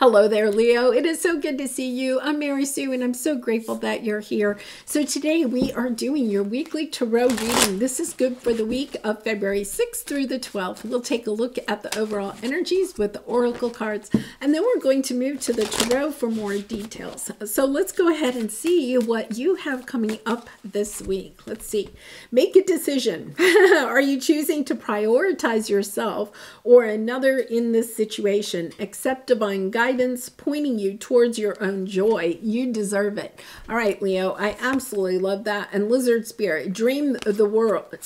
Hello there, Leo. It is so good to see you. I'm Mary Sue, and I'm so grateful that you're here. So today we are doing your weekly tarot reading. This is good for the week of February 6th through the 12th. We'll take a look at the overall energies with the oracle cards, and then we're going to move to the tarot for more details. So let's go ahead and see what you have coming up this week. Let's see. Make a decision. Are you choosing to prioritize yourself or another in this situation? Accept divine guidance pointing you towards your own joy. You deserve it. All right, Leo, I absolutely love that. And Lizard Spirit, dream the world.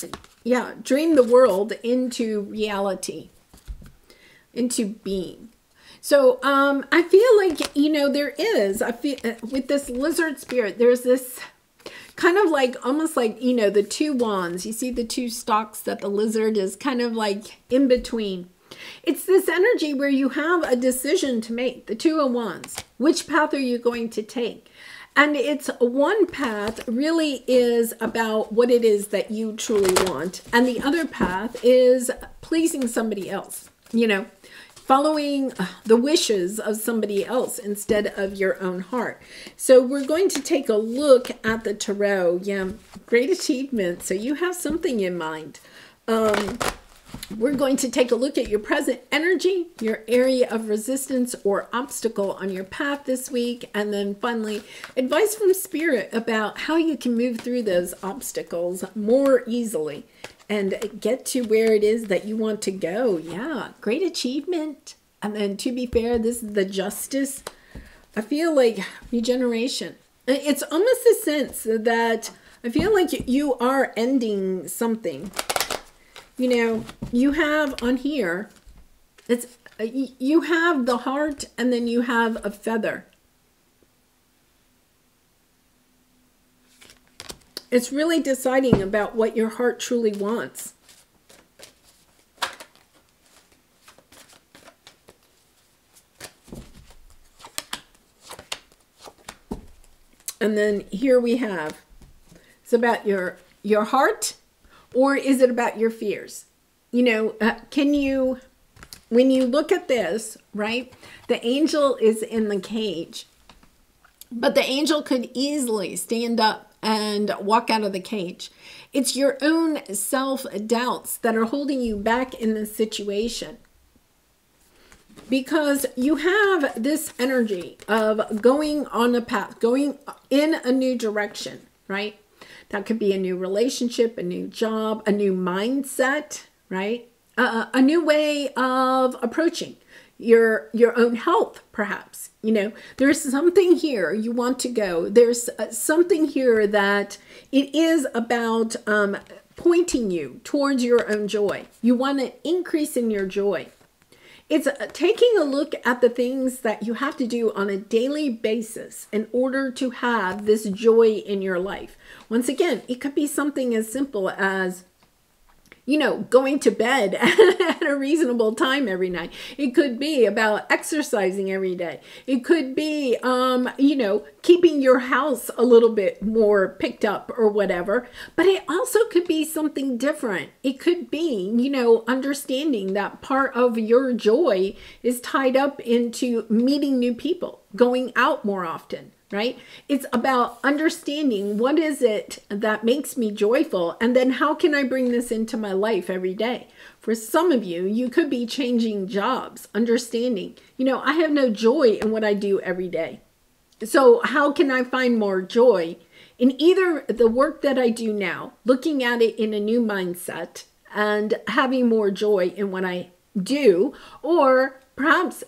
Yeah, dream the world into reality, into being. So I feel like, I feel with this Lizard Spirit, there's this kind of like, almost like, the two wands. You see the two stalks that the lizard is kind of like in between. It's this energy where you have a decision to make, the Two of Wands. Which path are you going to take? And it's one path really is about what it is that you truly want. And the other path is pleasing somebody else, following the wishes of somebody else instead of your own heart. So we're going to take a look at the tarot. Yeah, great achievement. So you have something in mind. We're going to take a look at your present energy, your area of resistance or obstacle on your path this week, and then finally, advice from Spirit about how you can move through those obstacles more easily and get to where it is that you want to go. Yeah, great achievement. And then to be fair, this is the Justice. I feel like regeneration. It's almost a sense that I feel like you are ending something. You have on here, you have the heart and then you have a feather. It's really deciding about what your heart truly wants. And then here we have, it's about your heart. Or is it about your fears? Can you, when you look at this, right, the angel is in the cage, but the angel could easily stand up and walk out of the cage. It's your own self-doubts that are holding you back in this situation. Because you have this energy of going on a path, going in a new direction, right? That could be a new relationship, a new job, a new mindset, right? A new way of approaching your own health, perhaps. There's something here you want to go. There's something here that it is about pointing you towards your own joy. You want an increase in your joy. It's taking a look at the things that you have to do on a daily basis in order to have this joy in your life. Once again, it could be something as simple as, going to bed at a reasonable time every night. It could be about exercising every day. It could be, keeping your house a little bit more picked up or whatever. But it also could be something different. It could be, understanding that part of your joy is tied up into meeting new people, going out more often. Right? It's about understanding what is it that makes me joyful, and then how can I bring this into my life every day? For some of you, you could be changing jobs, understanding, I have no joy in what I do every day. So how can I find more joy in either the work that I do now, looking at it in a new mindset and having more joy in what I do, or perhaps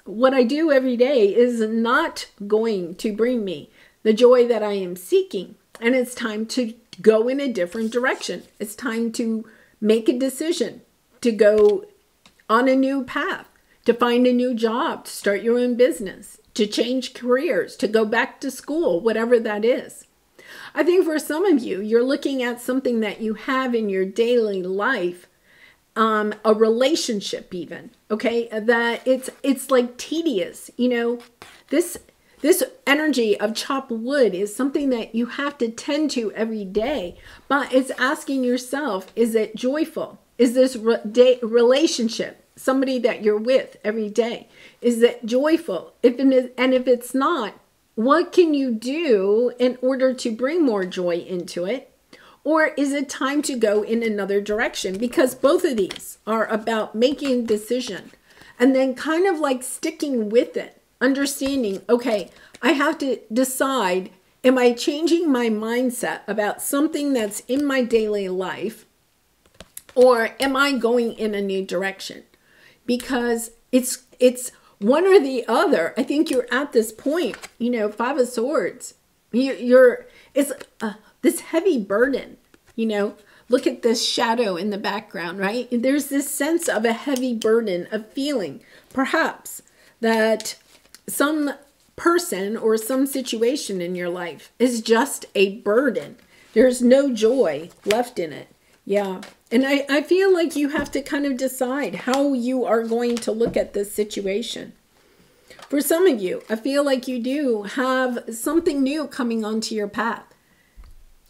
what I do every day is not going to bring me the joy that I am seeking. And it's time to go in a different direction. It's time to make a decision to go on a new path, to find a new job, to start your own business, to change careers, to go back to school, whatever that is. I think for some of you, you're looking at something that you have in your daily life, a relationship even, okay, that it's like tedious, this energy of chopped wood is something that you have to tend to every day, but it's asking yourself, is it joyful? Is this relationship somebody that you're with every day? Is it joyful? If it is, and if it's not, what can you do in order to bring more joy into it? Or is it time to go in another direction? Because both of these are about making a decision and then kind of like sticking with it, understanding, okay, I have to decide, am I changing my mindset about something that's in my daily life, or am I going in a new direction? Because it's one or the other. I think you're at this point, you know, Five of Swords. It's this heavy burden, you know. Look at this shadow in the background, right? There's this sense of a heavy burden of feeling, perhaps, that some person or some situation in your life is just a burden. There's no joy left in it. Yeah. And I feel like you have to kind of decide how you are going to look at this situation. For some of you, I feel like you do have something new coming onto your path.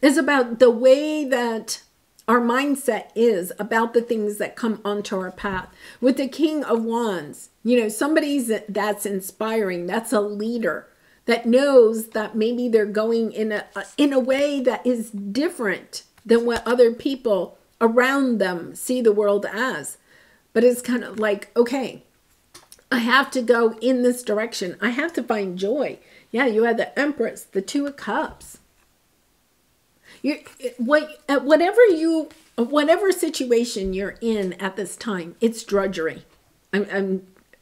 It's about the way that our mindset is about the things that come onto our path. With the King of Wands, you know, somebody that's inspiring, that's a leader, that knows that maybe they're going in a way that is different than what other people around them see the world as. But it's kind of like, okay, I have to go in this direction. I have to find joy. Yeah, you have the Empress, the Two of Cups. Whatever situation you're in at this time, it's drudgery.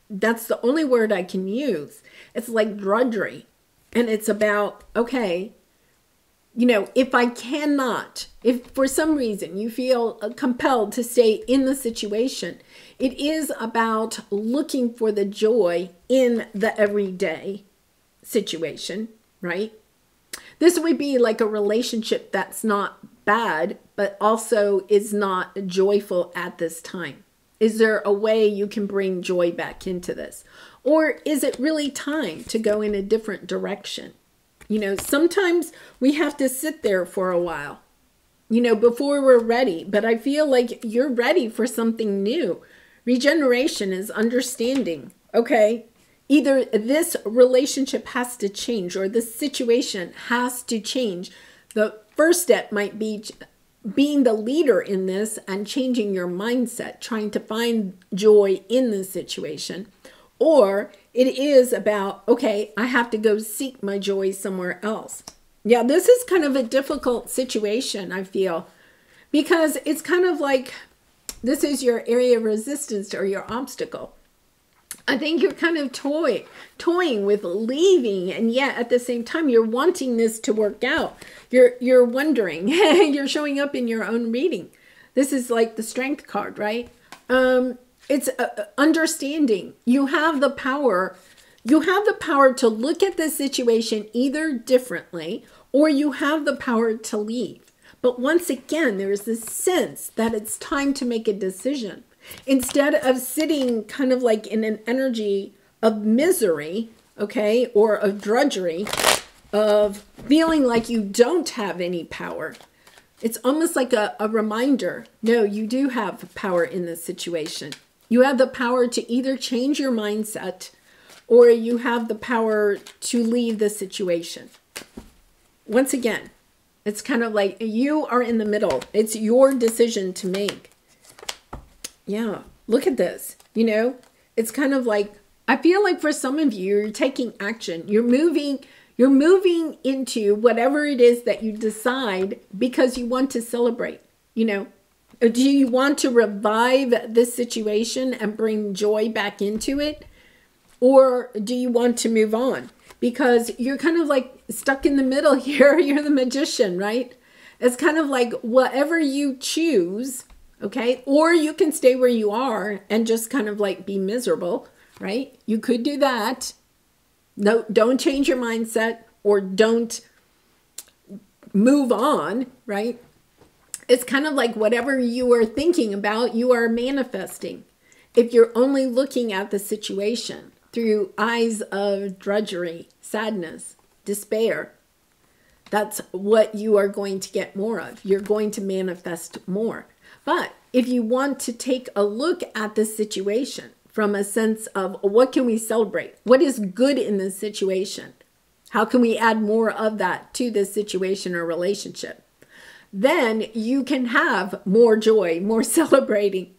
That's the only word I can use. It's like drudgery. And it's about, okay, you know, if for some reason you feel compelled to stay in the situation, it is about looking for the joy in the everyday situation, right? This would be like a relationship that's not bad, but also is not joyful at this time. Is there a way you can bring joy back into this? Or is it really time to go in a different direction? You know, sometimes we have to sit there for a while, you know, before we're ready. But I feel like you're ready for something new. Regeneration is understanding, okay, either this relationship has to change or this situation has to change. The first step might be being the leader in this and changing your mindset, trying to find joy in this situation. Or it is about, okay, I have to go seek my joy somewhere else. Yeah, this is kind of a difficult situation, I feel, because it's kind of like this is your area of resistance or your obstacle. I think you're kind of toying with leaving, and yet at the same time you're wanting this to work out. You're wondering. You're showing up in your own reading. This is like the Strength card, right? It's understanding. You have the power. You have the power to look at the situation either differently, or you have the power to leave. But once again, there is this sense that it's time to make a decision. Instead of sitting kind of like in an energy of misery, okay, or of drudgery, of feeling like you don't have any power. It's almost like a reminder. No, you do have power in this situation. You have the power to either change your mindset or you have the power to leave the situation. Once again, it's kind of like you are in the middle. It's your decision to make. Yeah, look at this. You know, it's kind of like, I feel like for some of you, you're taking action. You're moving into whatever it is that you decide because you want to celebrate. You know, do you want to revive this situation and bring joy back into it? Or do you want to move on? Because you're kind of like stuck in the middle here. You're the magician, right? It's kind of like whatever you choose, okay? Or you can stay where you are and just kind of like be miserable, right? You could do that. No, don't change your mindset or don't move on, right? It's kind of like whatever you are thinking about, you are manifesting. If you're only looking at the situation through eyes of drudgery, sadness, despair, that's what you are going to get more of. You're going to manifest more. But if you want to take a look at the situation from a sense of what can we celebrate? What is good in this situation? How can we add more of that to this situation or relationship? Then you can have more joy, more celebrating.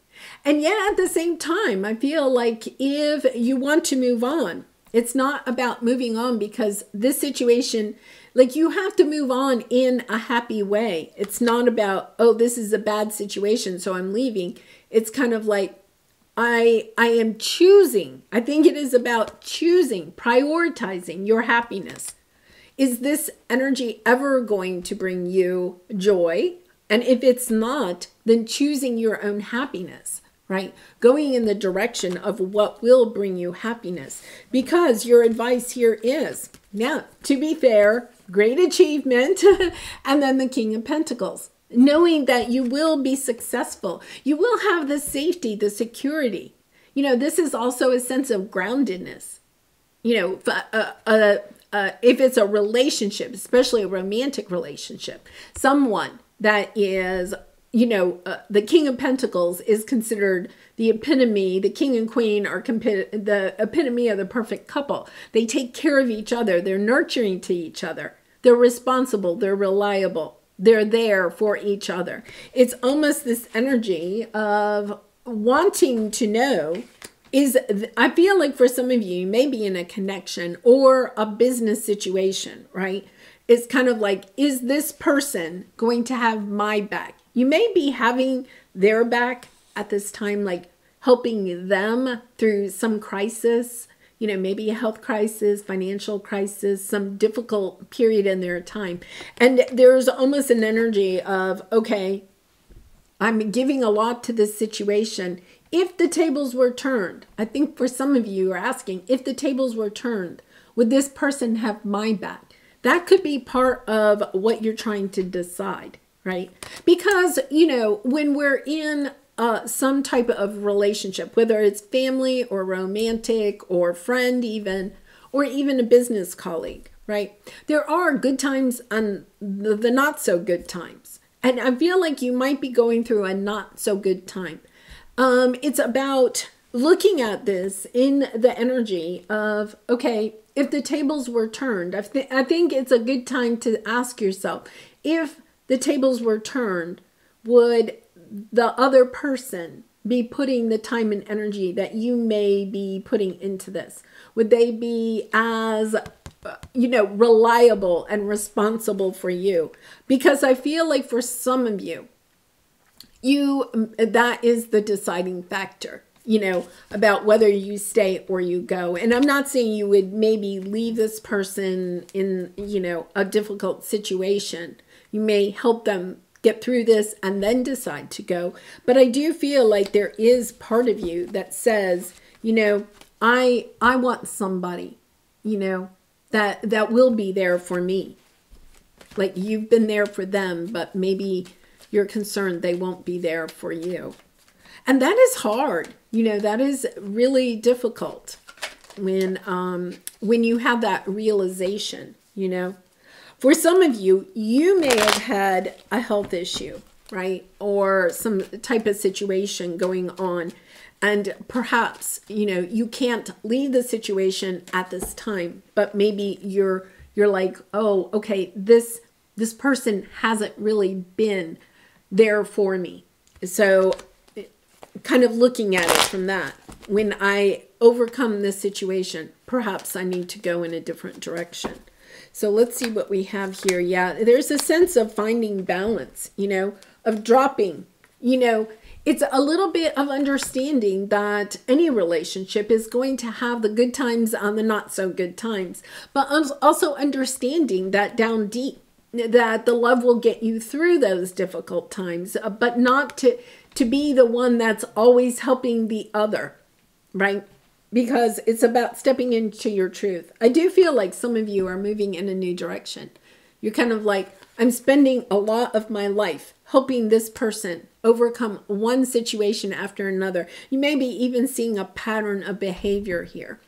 And yet at the same time, I feel like if you want to move on, it's not about moving on because this situation, like you have to move on in a happy way. It's not about, oh, this is a bad situation, so I'm leaving. It's kind of like, I am choosing. I think it is about choosing, prioritizing your happiness. Is this energy ever going to bring you joy? And if it's not, then choosing your own happiness, right? Going in the direction of what will bring you happiness. Because your advice here is, yeah, to be fair, great achievement, and then the King of Pentacles. Knowing that you will be successful. You will have the safety, the security. You know, this is also a sense of groundedness. You know, if it's a relationship, especially a romantic relationship, someone that is, you know, the King of Pentacles is considered the epitome, the king and queen are the epitome of the perfect couple. They take care of each other. They're nurturing to each other. They're responsible. They're reliable. They're there for each other. It's almost this energy of wanting to know I feel like for some of you, you may be in a connection or a business situation, right? It's kind of like, is this person going to have my back? You may be having their back at this time, like helping them through some crisis, you know, maybe a health crisis, financial crisis, some difficult period in their time. And there's almost an energy of, okay, I'm giving a lot to this situation. If the tables were turned, I think for some of you are asking, if the tables were turned, would this person have my back? That could be part of what you're trying to decide, right? Because, you know, when we're in some type of relationship, whether it's family or romantic or friend even, or even a business colleague, right? There are good times and the not so good times. And I feel like you might be going through a not so good time. It's about looking at this in the energy of, okay, if the tables were turned, I think it's a good time to ask yourself, if the tables were turned, would the other person be putting the time and energy that you may be putting into this? Would they be as, you know, reliable and responsible for you? Because I feel like for some of you, that is the deciding factor, you know, about whether you stay or you go. And I'm not saying you would maybe leave this person in, you know, a difficult situation. You may help them get through this and then decide to go. But I do feel like there is part of you that says, you know, I want somebody, you know, that will be there for me. Like you've been there for them, but maybe you're concerned they won't be there for you. And that is hard. You know, that is really difficult when you have that realization, you know. For some of you, you may have had a health issue, right? Or some type of situation going on. And perhaps, you know, you can't leave the situation at this time, but maybe you're like, oh, okay, this person hasn't really been there for me. So kind of looking at it from that, when I overcome this situation, perhaps I need to go in a different direction. So let's see what we have here. Yeah, there's a sense of finding balance, you know, of dropping, you know, it's a little bit of understanding that any relationship is going to have the good times and the not so good times, but also understanding that down deep, that the love will get you through those difficult times, but not to be the one that's always helping the other, right? Because it's about stepping into your truth. I do feel like some of you are moving in a new direction. You're kind of like, I'm spending a lot of my life helping this person overcome one situation after another. You may be even seeing a pattern of behavior here.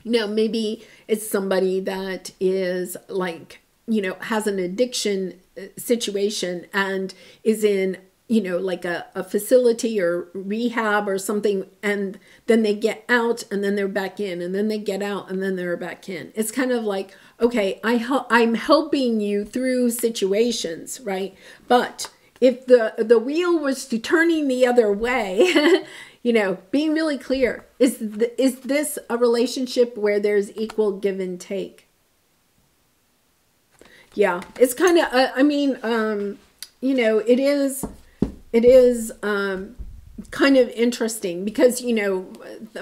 You know, maybe it's somebody that is like, you know, has an addiction situation and is in you know, like a facility or rehab or something, and then they get out and then they're back in, and then they get out and then they're back in. It's kind of like, okay, I'm helping you through situations, right? But if the wheel was to turning the other way, you know, being really clear, is this a relationship where there's equal give and take? Yeah, it's kind of, I mean, you know, it is kind of interesting because, you know,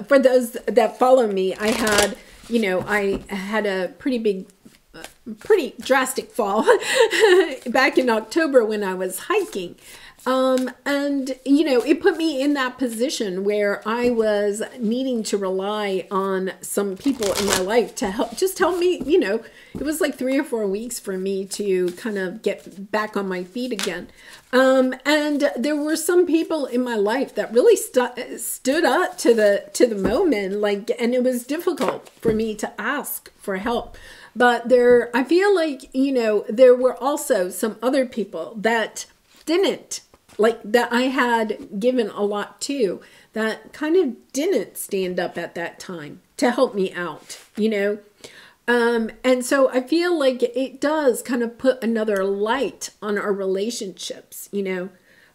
for those that follow me, I had, you know, I had a pretty drastic fall back in October when I was hiking. And, you know, it put me in that position where I was needing to rely on some people in my life to help me, you know. It was like 3 or 4 weeks for me to kind of get back on my feet again. And there were some people in my life that really stood up to the moment, like, and it was difficult for me to ask for help. But I feel like, you know, there were also some other people that didn't, like, that I had given a lot to, that kind of didn't stand up at that time to help me out, you know. And so I feel like it does kind of put another light on our relationships, you know,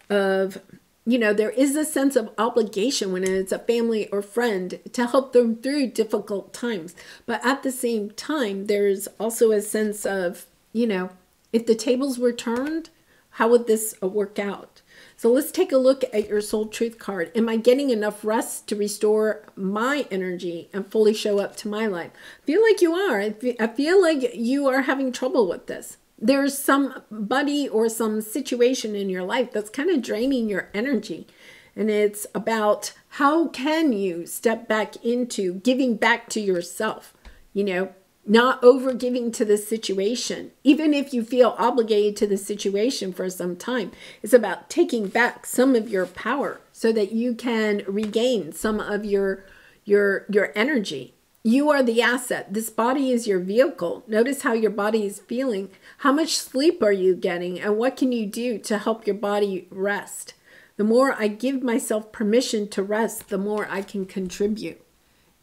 of, you know, there is a sense of obligation when it's a family or friend to help them through difficult times. But at the same time, there's also a sense of, you know, if the tables were turned, how would this work out? So let's take a look at your soul truth card. Am I getting enough rest to restore my energy and fully show up to my life? I feel like you are. I feel like you are having trouble with this. There's somebody or some situation in your life that's kind of draining your energy. And it's about how can you step back into giving back to yourself, you know, not over giving to the situation, even if you feel obligated to the situation for some time. It's about taking back some of your power so that you can regain some of your energy. You are the asset. This body is your vehicle. Notice how your body is feeling. How much sleep are you getting? And what can you do to help your body rest? The more I give myself permission to rest, the more I can contribute.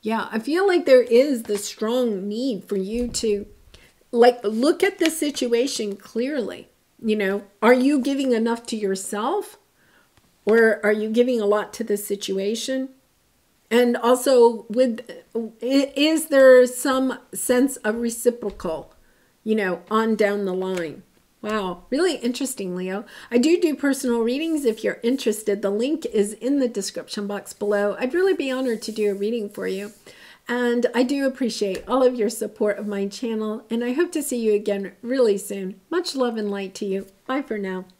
Yeah, I feel like there is the strong need for you to, like, look at the situation clearly. You know, are you giving enough to yourself, or are you giving a lot to the situation? And also, is there some sense of reciprocal, you know, on down the line? Wow, really interesting, Leo. I do personal readings if you're interested. The link is in the description box below. I'd really be honored to do a reading for you. And I do appreciate all of your support of my channel. And I hope to see you again really soon. Much love and light to you. Bye for now.